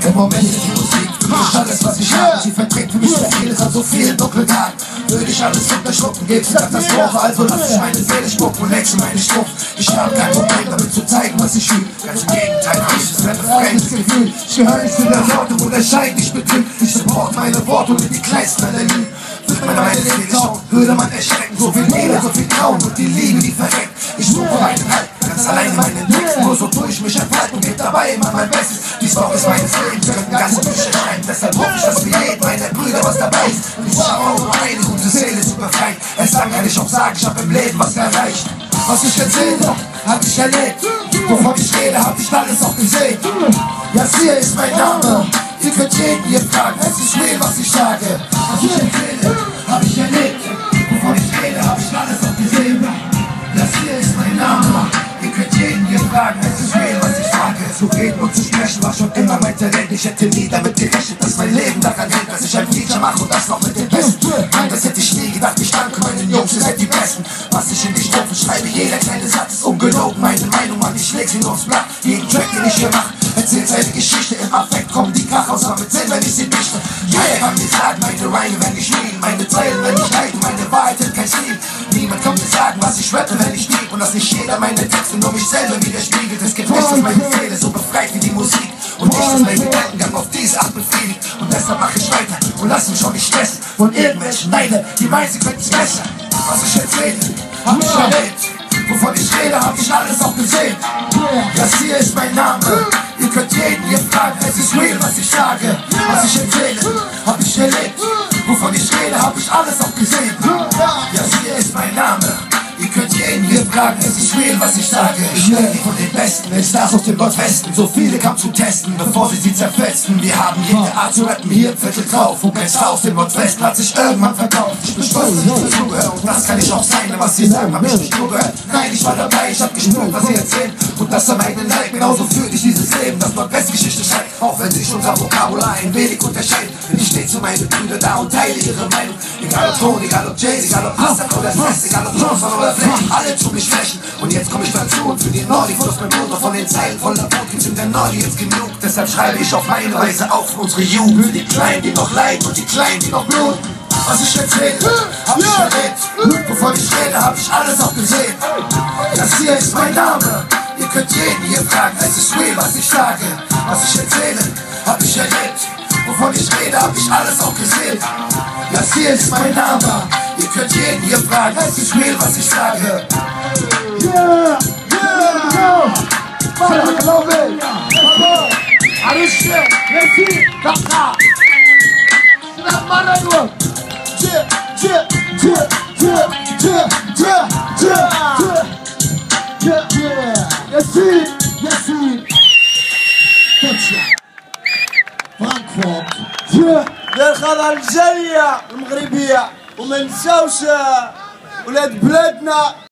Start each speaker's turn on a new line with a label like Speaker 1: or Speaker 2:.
Speaker 1: Im Moment ist die Musik für mich alles, was ich habe. Sie verträgt für mich so vieles an so vielen dunklen Tagen. Würde ich alles unterschlucken, gibt's eine Katastrophe. Also lass ich meine Seele spucken und wechsle meine Strophe. Ich habe kein Problem damit zu zeigen, was ich fühle. Ganz im Gegenteil, ich ist ein befreiendes Gefühl. Ich gehöre nicht zu der Sorte, wo der Schein dich betrügt. Ich support meine Worte und die kleinsten Analysen. Wird man meine Seele schauen, würde man erschrecken. So viel Liebe, so viel Traum und die Liebe, die verreckt. Ich suche meinen Halt, ganz allein meinen Text. Nur so tue ich mich entfalten und gebe dabei immer mein Bestes. Die Storys meines Lebens könnten ganze Bücher schreiben. Deshalb hoffe ich, dass für jeden meiner Brüder was dabei ist. Ich schaue nur eine gute Seele zu befreien. Erst dann kann ich auch sagen, ich habe im Leben was erreicht. Was ich erzähle, hab ich erlebt. Wovon ich rede, hab ich alles auch gesehen. Yassir ist mein Name. Ihr könnt jeden hier fragen, es ist real, was ich sage. Was ich erzähle, hab ich erlebt. Wovon ich rede, hab ich alles auch gesehen. Yassir ist mein Name. Ihr könnt jeden hier fragen, es ist real, was ich sage. Zu reden und zu sprechen war schon immer mein Talent. Ich hätte nie damit gerechnet, dass mein Leben daran hängt, dass ich ein Feature mache und das noch mit den Besten. Nein, das hätte ich nie gedacht. Ich danke meinen Jungs, ihr seid die Besten. Was ich in die Strophen schreibe, jeder kleine Satz ist ungelogen. Meine Meinung, Mann, ich leg sie nur aufs Blatt. Jeden Track, den ich hier mache, erzählt seine Geschichte. Im Affekt kommen die Krach aus, mit Sinn, wenn ich sie dichte. Jeder kann mir sagen, meine Reime, wenn ich liebe. Meine Zeilen, wenn ich leide, meine Wahrheit hat kein Stil. Niemand kann mir sagen, was ich rappe, wenn ich lieb. Und dass nicht jeder meine Texte nur mich selber widerspiegelt. Es gibt nichts, dass meine Seele so befreit wie die Musik. Und nicht, dass mein Gedankengang auf diese Art befriedigt. Und deshalb mach ich weiter und lass mich auch nicht stressen von irgendwelchen Neiden, die meinen, sie können's besser. Was ich erzähle, hab ich erlebt. Wovon ich rede, hab ich alles auch gesehen. Yassir ist mein Name. Ihr könnt jeden hier fragen, es ist real, was ich sage. Was ich erzähle, hab ich erlebt. Wovon ich rede, hab ich alles auch gesehen. Yassir ist mein Name. Ihr könnt jeden hier fragen, es ist real, was ich sage. Ich lerne von den Besten, den Stars aus dem Nordwesten. So viele kamen zum Testen, bevor sie zerfetzten. Wir haben jede Art zu rappen hier im Viertel drauf. Und kein Star aus dem Nordwesten hat sich irgendwann verkauft. Ich bin stolz, dass ich dazugehöre. Und das kann ich auch sein, denn was sie sagen, hab ich nicht nur gehört. Nein, ich war dabei, ich hab gespürt, was sie erzählen. Und das am eigenen Leib, genauso führt ich dieses Leben, das Nordwestgeschichte schreibt. Auch wenn sich unser Vokabular ein wenig unterscheidet. Ich steh zu meinen Brüdern da und teile ihre Meinung. Egal ob Ton, egal ob Jay, egal ob Hassan oder Fest, egal ob Johnson oder Flächen, alle zu mich flächen. Und jetzt komm ich dazu und für die Nordi fluss mein Blut noch von den Zeilen voller Wut gibt's in der Nordi jetzt genug. Deshalb schreibe ich auf meine Weise auf unsere Jugend. Für die Kleinen, die noch leiden und die Kleinen, die noch bluten. Was ich erzähle, hab ich erlebt. Wovon ich rede, hab ich alles auch gesehen. Yassir ist mein Name. Ihr könnt jeden hier fragen, es ist real, was ich sage. Was ich erzähle, hab ich erlebt. Wovon ich rede, hab ich alles auch gesehen. Yassir ist mein Name. Ihr könnt jeden hier fragen, es ist real, was ich sage.
Speaker 2: Yeah, yeah, I love it. Arusha, Yassir, Kaka. Snap Yassir, Yassir. فرانكفورت.
Speaker 3: دار الخضر الجالية المغربية وما نساوش ولاد بلادنا.